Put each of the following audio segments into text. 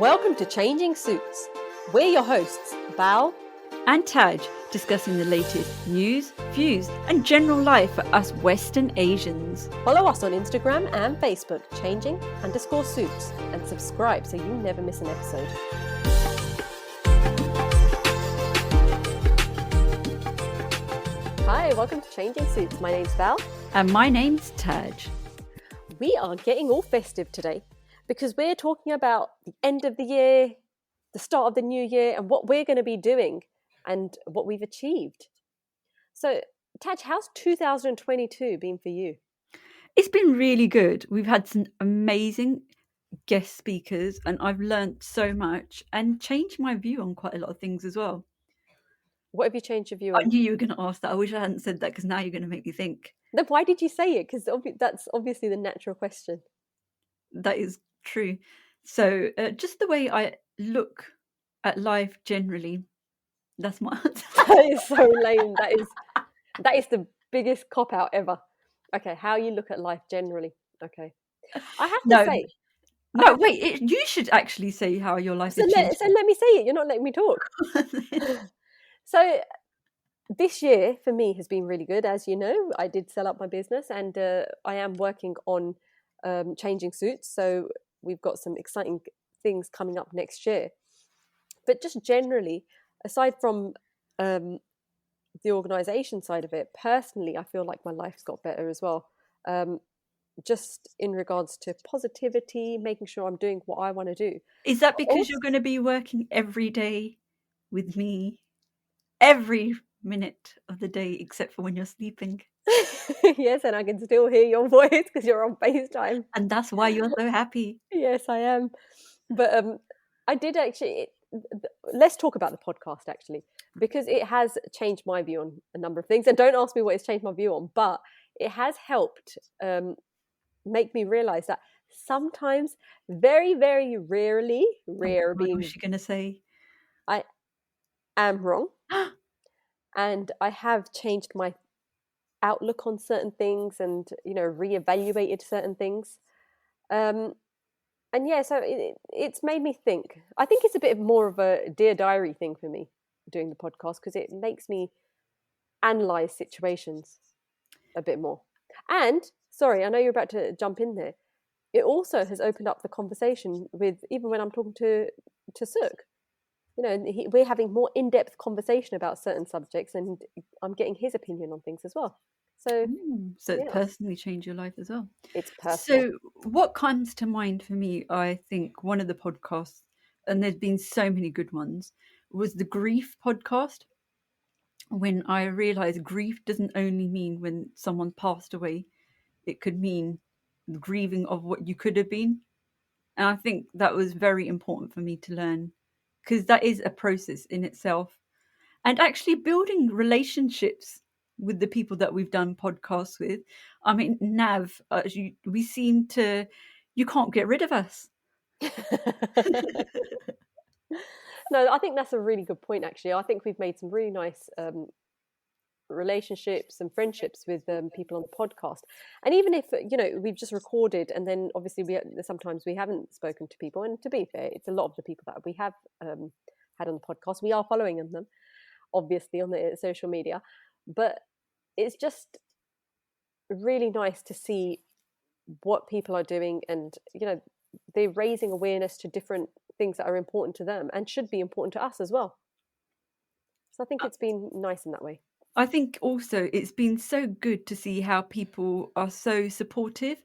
Welcome to Changing Suits. We're your hosts, Bal and Taj, discussing the latest news, views, and general life for us Western Asians. Follow us on Instagram and Facebook, changing_suits, and subscribe so you never miss an episode. Hi, welcome to Changing Suits. My name's Val. And my name's Taj. We are getting all festive today because we're talking about the end of the year, the start of the new year, and what we're going to be doing and what we've achieved. So, Taj, how's 2022 been for you? It's been really good. We've had some amazing guest speakers and I've learnt so much and changed my view on quite a lot of things as well. What have you changed your view on? I knew you were going to ask that. I wish I hadn't said that because now you're going to make me think. Then why did you say it? Because that's obviously the natural question. That is true. So just the way I look at life generally, that's my answer. That is so lame. That is the biggest cop-out ever. Okay, how you look at life generally. Okay. I have to say... No, wait, you should actually say how your life has changed. So let me say it. You're not letting me talk. So this year for me has been really good. As you know, I did sell up my business and I am working on Changing Suits. So we've got some exciting things coming up next year. But just generally, aside from the organisation side of it, personally, I feel like my life's got better as well. Just in regards to positivity, making sure I'm doing what I want to do. Is that because you're going to be working every day with me? Every minute of the day except for when you're sleeping. Yes, and I can still hear your voice because you're on FaceTime. And that's why you're so happy. Yes, I am. But I did actually... Let's talk about the podcast, actually, because it has changed my view on a number of things. And don't ask me what it's changed my view on, but it has helped make me realise that sometimes, very, very rarely, rare being... What was she going to say? I am wrong. And I have changed my outlook on certain things and, reevaluated certain things. And yeah, so it's made me think. I think it's a bit more of a Dear Diary thing for me, doing the podcast, because it makes me analyse situations a bit more. And, sorry, I know you're about to jump in there. It also has opened up the conversation with, even when I'm talking to Suk. We're having more in-depth conversation about certain subjects, and I'm getting his opinion on things as well. So it personally changed your life as well. It's personal. So what comes to mind for me, I think one of the podcasts, and there's been so many good ones, was the grief podcast. When I realised grief doesn't only mean when someone passed away, it could mean the grieving of what you could have been. And I think that was very important for me to learn, because that is a process in itself. And actually building relationships with the people that we've done podcasts with. I mean, Nav, we seem to, you can't get rid of us. No, I think that's a really good point, actually. I think we've made some really nice relationships and friendships with people on the podcast. And even if, we've just recorded and then obviously sometimes we haven't spoken to people. And to be fair, it's a lot of the people that we have had on the podcast. We are following them, obviously, on the social media. But it's just really nice to see what people are doing and, they're raising awareness to different things that are important to them and should be important to us as well. So I think it's been nice in that way. I think also it's been so good to see how people are so supportive.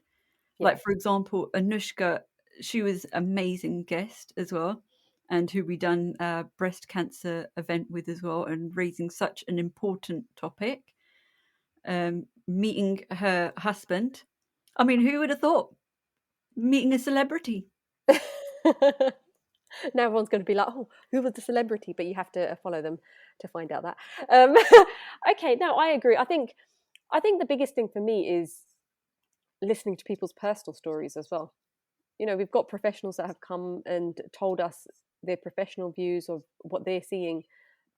Yeah. Like, for example, Anushka, she was an amazing guest as well, and who we done a breast cancer event with as well, and raising such an important topic. Meeting her husband. I mean, who would have thought? Meeting a celebrity. Now everyone's going to be like, oh, who was the celebrity? But you have to follow them to find out that. Okay, no, I agree. I think the biggest thing for me is listening to people's personal stories as well. We've got professionals that have come and told us their professional views of what they're seeing.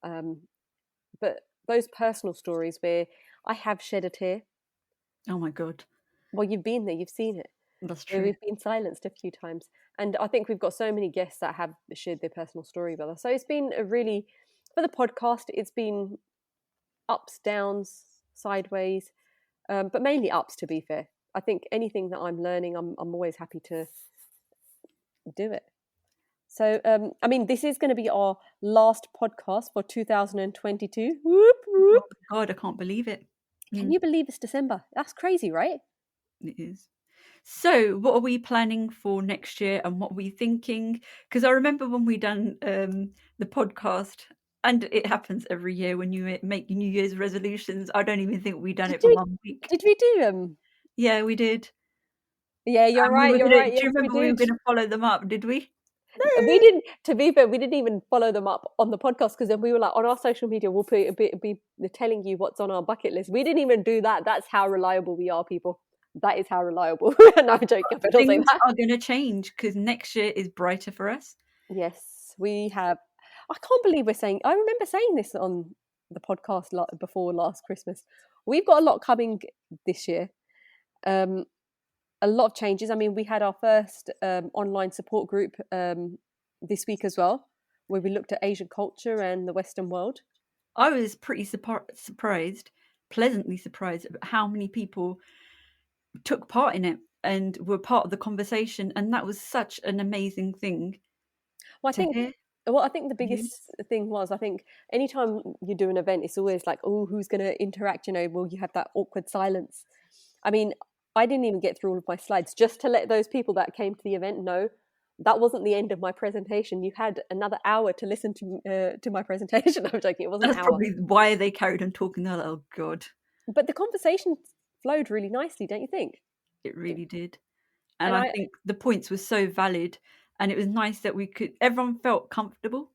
But those personal stories where I have shed a tear. Oh my God. Well, you've been there, you've seen it. That's where true. we've been silenced a few times. And I think we've got so many guests that have shared their personal story with us. So it's been a really, for the podcast, it's been ups, downs, sideways, but mainly ups, to be fair. I think anything that I'm learning, I'm always happy to do it. So, I mean, this is going to be our last podcast for 2022. Whoop, Oh, whoop. God, I can't believe it. Can Mm, you believe it's December? That's crazy, right? it is. So, what are we planning for next year, and what were we thinking? Because I remember when we done the podcast, and it happens every year when you make New Year's resolutions. I don't even think we done Did it for we? 1 week. Did we do them? Yeah, we did. Yeah, you're And we right. were You're gonna. right. Do you Yes, we remember we were did. gonna follow them up? Did we? We didn't. To be fair, we didn't even follow them up on the podcast because then we were like on our social media. We'll put be telling you what's on our bucket list. We didn't even do that. That's how reliable we are, people. That is how reliable. No, I'm joking. I don't say Things that. are gonna change because next year is brighter for us. Yes, we have. I can't believe we're saying. I remember saying this on the podcast before last Christmas. We've got a lot coming this year. Um, a lot of changes. I mean, we had our first online support group this week as well, where we looked at Asian culture and the Western world. I was pretty surprised, pleasantly surprised, at how many people took part in it and were part of the conversation, and that was such an amazing thing Well, I to think. hear. Well, I think the You biggest thing was I think anytime you do an event, it's always like, oh, who's going to interact? You know, will you have that awkward silence? I mean, I didn't even get through all of my slides just to let those people that came to the event know that wasn't the end of my presentation. You had another hour to listen to my presentation. I'm joking, it wasn't an That's hour, probably why they carried on talking. They're like, oh god, but the conversation flowed really nicely, don't you think? it It- really did. And And I I, think the points were so valid, and it was nice that we could. Everyone felt comfortable.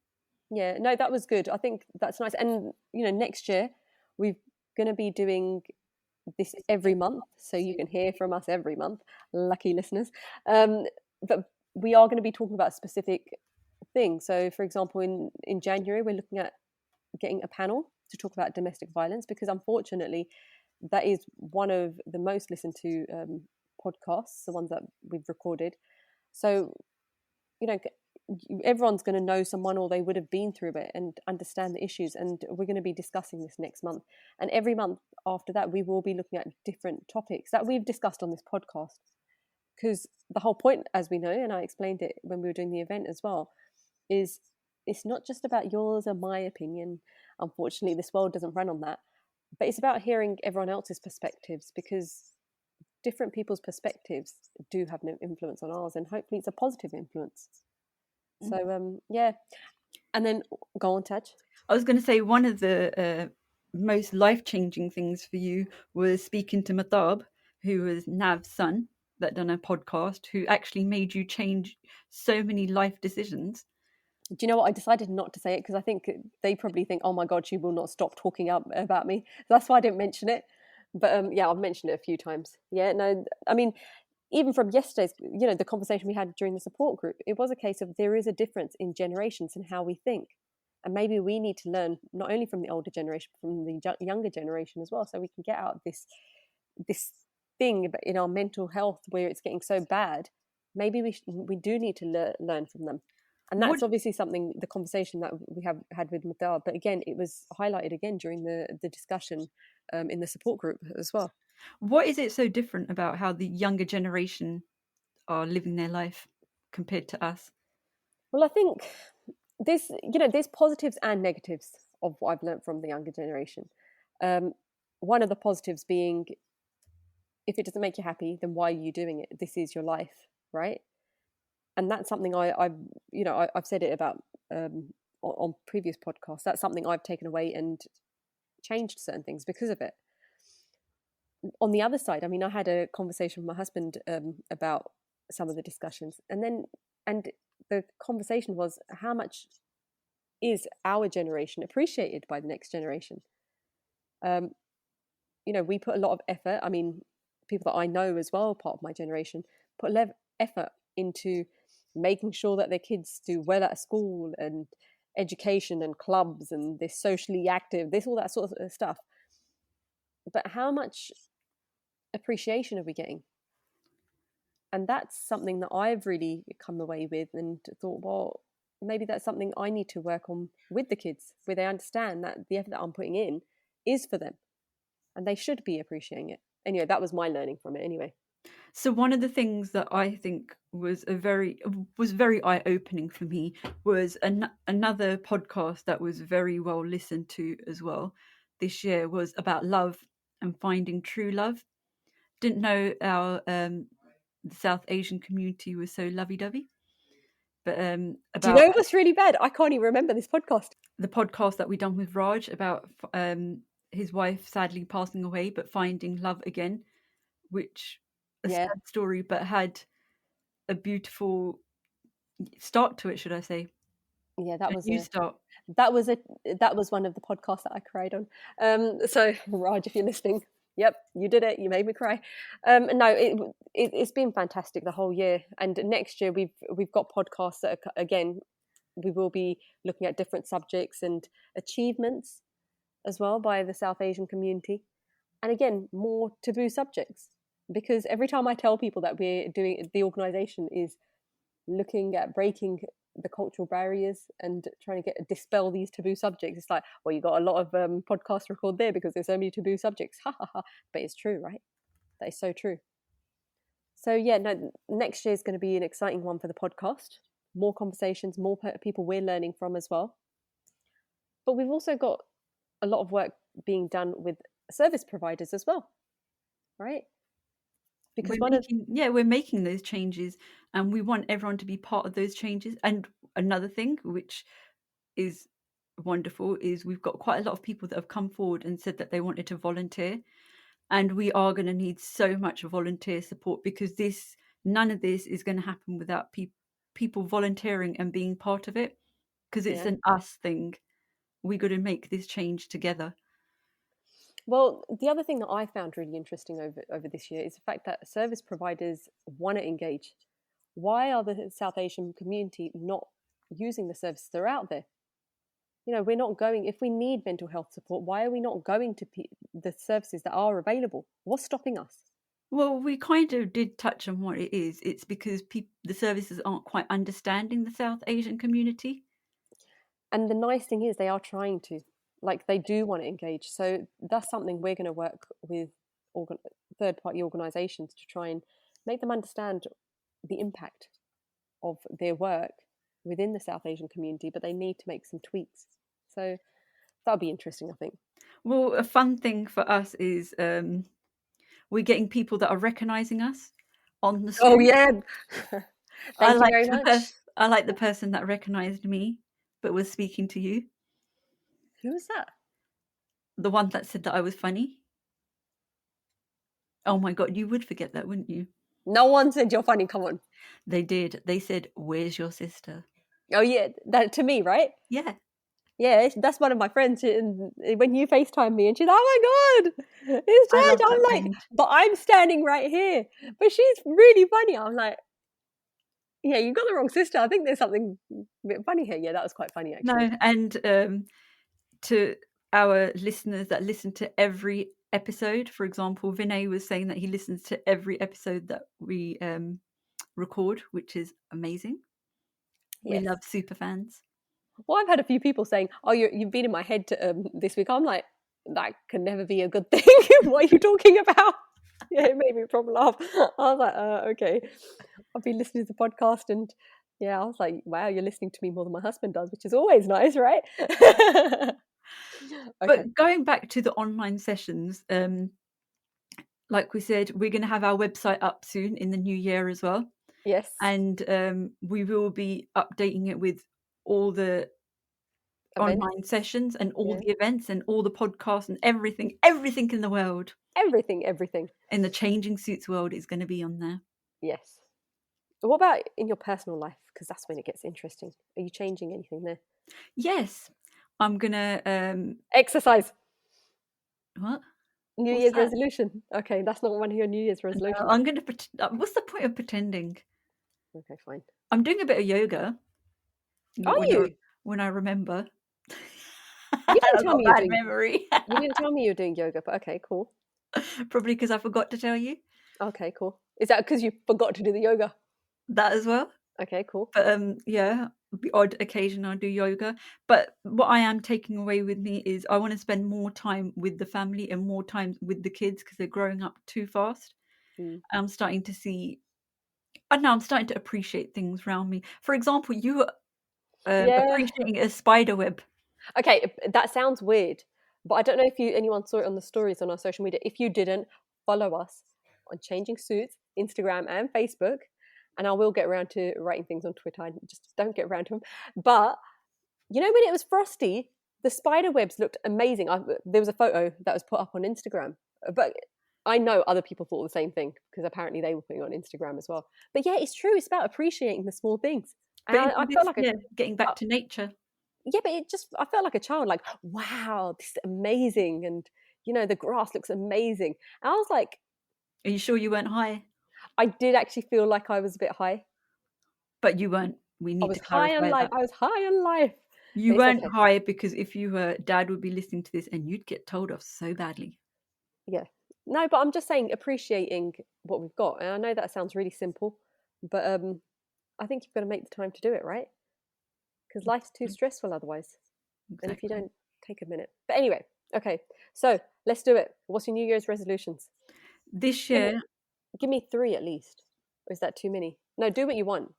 yeah, no, that was good. I think that's nice. And next year we're going to be doing this every month, so you can hear from us every month. Lucky listeners. But we are going to be talking about a specific thing. So, for example, in January, we're looking at getting a panel to talk about domestic violence because, unfortunately, that is one of the most listened to podcasts, the ones that we've recorded. So, you know, everyone's going to know someone or they would have been through it and understand the issues. And we're going to be discussing this next month. And every month after that, we will be looking at different topics that we've discussed on this podcast. Because the whole point, as we know, and I explained it when we were doing the event as well, is it's not just about yours and my opinion. Unfortunately, this world doesn't run on that. But it's about hearing everyone else's perspectives because different people's perspectives do have no influence on ours. And hopefully, it's a positive influence. So yeah, and then go on, Taj. I was going to say one of the most life changing things for you was speaking to Matab, who was Nav's son, that done a podcast, who actually made you change so many life decisions. Do you know what? I decided not to say it because I think they probably think, "Oh my God, she will not stop talking up about me." That's why I didn't mention it. But yeah, I've mentioned it a few times. Yeah, no, I mean, even from yesterday's, the conversation we had during the support group, it was a case of there is a difference in generations and how we think, and maybe we need to learn not only from the older generation, but from the younger generation as well, so we can get out of this thing in our mental health where it's getting so bad. Maybe we do need to learn from them, and What that's obviously something the conversation that we have had with Madar. But again, it was highlighted again during the discussion in the support group as well. what is it so different about how the younger generation are living their life compared to us? Well, I think there's positives and negatives of what I've learned from the younger generation. Um, one of the positives being, if it doesn't make you happy, then why are you doing it? This is your life, right? And that's something I've said it about on previous podcasts. That's something I've taken away and changed certain things because of it. On the other side, I mean, I had a conversation with my husband about some of the discussions, and the conversation was how much is our generation appreciated by the next generation. Um, we put a lot of effort. I mean, people that I know as well, part of my generation, put a lot of effort into making sure that their kids do well at school and education and clubs and they're socially active, this all that sort of stuff. But how much appreciation are we getting? And that's something that I've really come away with and thought, well, maybe that's something I need to work on with the kids, where they understand that the effort that I'm putting in is for them and they should be appreciating it. Anyway, that was my learning from it anyway. So one of the things that I think was very eye opening for me was another podcast that was very well listened to as well this year was about love and finding true love. Didn't know our the South Asian community was so lovey dovey, but Do you about know what's really bad? I can't even remember this podcast. the podcast that we done with Raj about his wife sadly passing away, but finding love again, which a Yeah, sad story, but had a beautiful start to it, should I say? yeah, A new start. that was a that was one of the podcasts that I cried on. So Raj, if you're listening, yep, you did it. You made me cry. No, it's been fantastic the whole year, and next year we've got podcasts that are, again, we will be looking at different subjects and achievements as well by the South Asian community, and again more taboo subjects, because every time I tell people that we're doing, the organisation is looking at breaking the cultural barriers and trying to dispel these taboo subjects. It's like, well, you got a lot of podcasts to record there because there's so many taboo subjects. Ha ha ha! But it's true, right? That is so true. So yeah, no, next year is going to be an exciting one for the podcast. More conversations, more people we're learning from as well. But we've also got a lot of work being done with service providers as well, right? Because one of We're making those changes, and we want everyone to be part of those changes. And another thing which is wonderful is we've got quite a lot of people that have come forward and said that they wanted to volunteer, and we are going to need so much volunteer support, because none of this is going to happen without people volunteering and being part of it, because it's yeah. an us thing. We got to make this change together. Well, the other thing that I found really interesting over this year is the fact that service providers want to engage. Why are the South Asian community not using the services that are out there? You know, we're not going, if we need mental health support, why are we not going to the services that are available? What's stopping us? Well, we kind of did touch on what it is. It's because the services aren't quite understanding the South Asian community. And the nice thing is they are trying to, like, they do want to engage. So that's something we're going to work with third party organizations to try and make them understand the impact of their work within the South Asian community, but they need to make some tweaks. So that'll be interesting, I think. Well, a fun thing for us is we're getting people that are recognizing us on the Oh, street. yeah. I Thank you like very much. I like the person that recognized me but was speaking to you. Who was that? The one that said that I was funny. Oh my god, you would forget that, wouldn't you? No one said you're funny. Come on. They did. They said, "Where's your sister?" Oh, yeah. That to me, right? Yeah. Yeah, that's one of my friends. When you FaceTime me, and she's, oh my God, it's I love Judge. that I'm like, friend. but I'm standing right here. But she's really funny. I'm like, yeah, you got the wrong sister. I think there's something a bit funny here. Yeah, that was quite funny, No, actually. and to our listeners that listen to every episode, for example, Vinay was saying that he listens to every episode that we record, which is amazing. We Yes. love super fans. Well, I've had a few people saying, "Oh, you've been in my head this week." I'm like, that can never be a good thing. What are you talking about? Yeah, it made me proper laugh. I was like, okay. I've been listening to the podcast, and yeah, I was like, wow, you're listening to me more than my husband does, which is always nice, right? Okay. But going back to the online sessions, like we said, we're going to have our website up soon in the new year as well. Yes. And we will be updating it with all the Events. online sessions and all Yeah. the events and all the podcasts and everything in the world, Everything. Everything. in the changing suits world, is going to be on there. Yes. What about in your personal life? Because that's when it gets interesting. Are you changing anything there? Yes, I'm gonna Exercise. what? New What's Year's that? resolution. Okay, that's not one of your New Year's No, resolutions. I'm gonna what's the point of pretending? Okay, fine. I'm doing a bit of yoga Are when you? I remember. You didn't I've tell got me a you're bad doing. memory. You didn't tell me you're doing yoga, but okay, cool. Probably because I forgot to tell you. Okay, cool. Is that because you forgot to do the yoga? That as well. Okay, cool. But yeah, the odd occasion I do yoga. But what I am taking away with me is I want to spend more time with the family and more time with the kids because they're growing up too fast. Mm. I'm starting to see, I don't know, I'm starting to appreciate things around me. For example, you were Yeah. appreciating a spider web. Okay, that sounds weird, but I don't know if anyone saw it on the stories on our social media. If you didn't, follow us on Changing Suits, Instagram and Facebook, and I will get around to writing things on Twitter. I just don't get around to them. But you know, when it was frosty, the spider webs looked amazing. There was a photo that was put up on Instagram, but I know other people thought the same thing because apparently they were putting it on Instagram as well. But yeah, it's true. It's about appreciating the small things, and But I isn't felt this, like yeah, getting back uh, to nature? yeah, but I felt like a child, like, wow, this is amazing. And, the grass looks amazing. And I was like, Are you sure you weren't high? I did actually feel like I was a bit high. But you weren't. We I need was to high on clarify life. that. I was high on life. You But it's weren't okay. high because if you were, Dad would be listening to this and you'd get told off so badly. Yeah. No, but I'm just saying appreciating what we've got. And I know that sounds really simple, but I think you've got to make the time to do it, right? Because life's too stressful otherwise. And if you Exactly. don't, take a minute. But anyway, okay. So let's do it. What's your New Year's resolutions? This Give me, year, give me 3 at least. Or is that too many? No, do what you want.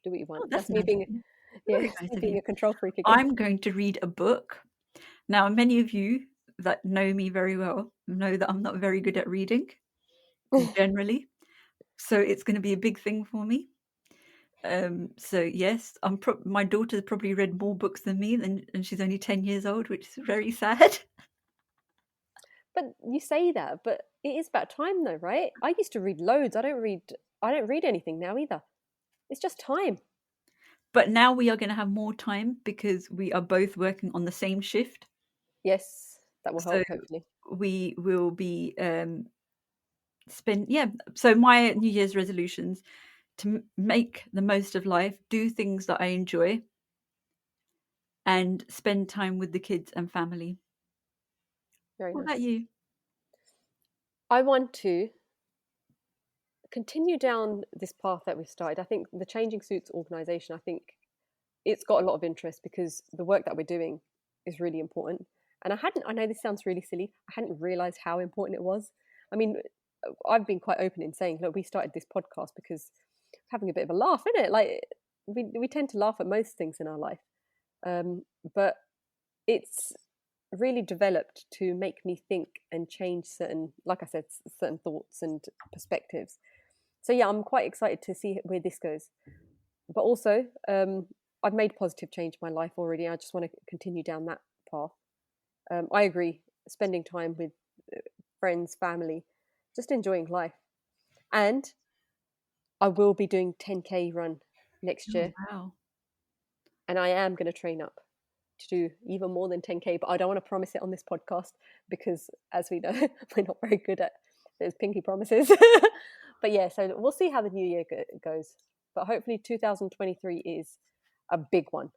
Do what you want. oh, that's That's me nice of being, you. yeah, Very it's nice me of being you. a control freak again. I'm going to read a book. Now, many of you that know me very well know that I'm not very good at reading generally. So it's going to be a big thing for me. So yes, my daughter's probably read more books than me, and she's only 10 years old, which is very sad. But you say that, but it is about time though, right? I used to read loads. I don't read anything now either. It's just time. But now we are going to have more time because we are both working on the same shift. Yes, that will So help hopefully. we will be spend yeah. So my New Year's resolutions to make the most of life, do things that I enjoy, and spend time with the kids and family. Very What about nice. you? I want to continue down this path that we've started. I think the Changing Suits organization, I think it's got a lot of interest because the work that we're doing is really important. And I know this sounds really silly, I hadn't realized how important it was. I mean, I've been quite open in saying, look, we started this podcast because we're having a bit of a laugh, isn't it? Like, we tend to laugh at most things in our life. But it's really developed to make me think and change certain, like I said, certain thoughts and perspectives. So yeah, I'm quite excited to see where this goes. But also, I've made positive change in my life already. I just want to continue down that path. I agree. Spending time with friends, family, just enjoying life. And I will be doing 10K run next Oh year, wow. and I am going to train up to do even more than 10K. But I don't want to promise it on this podcast because, as we know, we're not very good at those pinky promises. But yeah, so we'll see how the new year goes. But hopefully, 2023 is a big one.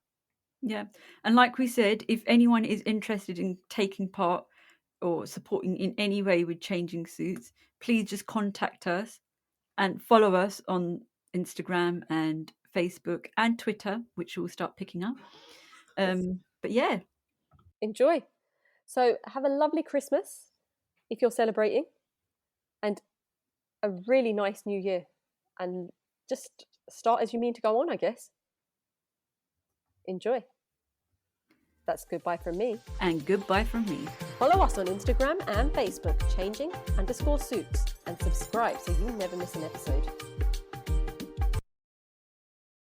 Yeah. And like we said, if anyone is interested in taking part or supporting in any way with Changing Suits, please just contact us and follow us on Instagram and Facebook and Twitter, which will start picking up. Yes, But yeah, enjoy. So have a lovely Christmas if you're celebrating, and a really nice new year. And just start as you mean to go on, I guess. Enjoy. That's goodbye from me. and goodbye from me. Follow us on Instagram and Facebook, changing_suits, and subscribe so you never miss an episode.